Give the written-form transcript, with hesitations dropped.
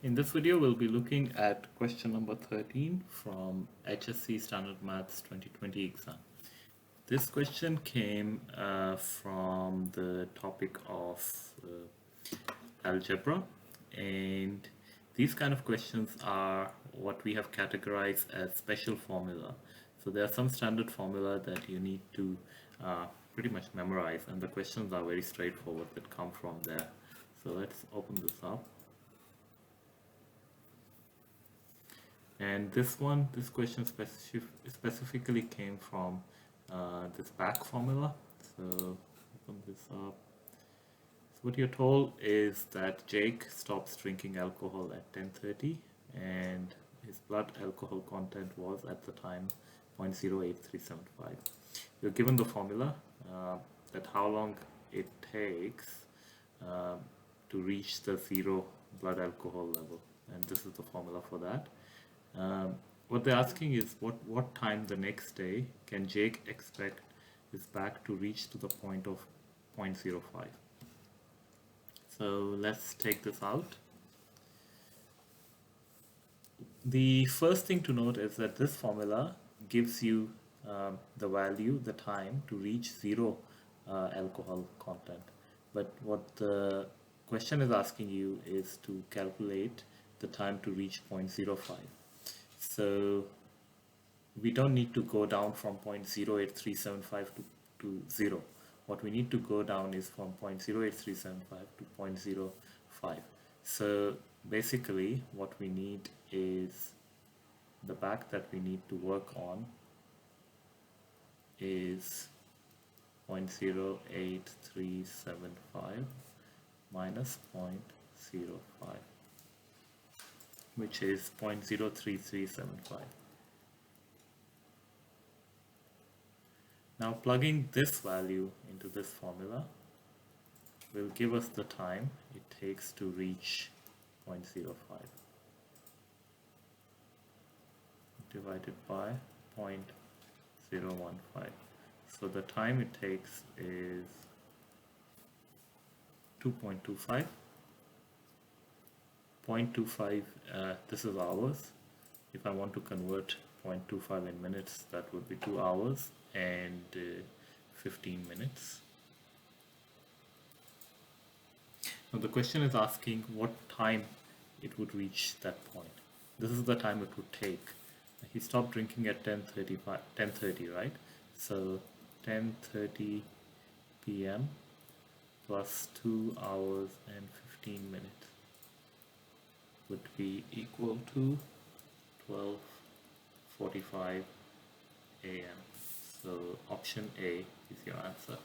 In this video, we'll be looking at question number 13 from HSC Standard Maths 2020 exam. This question came from the topic of algebra, and these kind of questions are what we have categorized as special formula. So there are some standard formula that you need to pretty much memorize, and the questions are very straightforward that come from there. So let's open this up. And this question specifically came from this back formula. So open this up. So what you're told is that Jake stops drinking alcohol at 10:30 and his blood alcohol content was at the time 0.08375. You're given the formula that how long it takes to reach the zero blood alcohol level, and this is the formula for that. What they're asking is what time the next day can Jake expect his back to reach to the point of 0.05. So let's take this out. The first thing to note is that this formula gives you the value, the time to reach zero alcohol content. But what the question is asking you is to calculate the time to reach 0.05. So we don't need to go down from 0.08375 to 0. What we need to go down is from 0.08375 to 0.05. So basically what we need is the back that we need to work on is 0.08375 minus 0.05, which is 0.03375. Now plugging this value into this formula will give us the time it takes to reach 0.05 divided by 0.015. So the time it takes is 2.25. 0.25, this is hours. If I want to convert 0.25 in minutes, that would be 2 hours and 15 minutes. Now the question is asking what time it would reach that point. This is the time it would take. He stopped drinking at 10:30, right? So 10:30 p.m. plus 2 hours and 15 minutes would be equal to 12:45 a.m. So option A is your answer.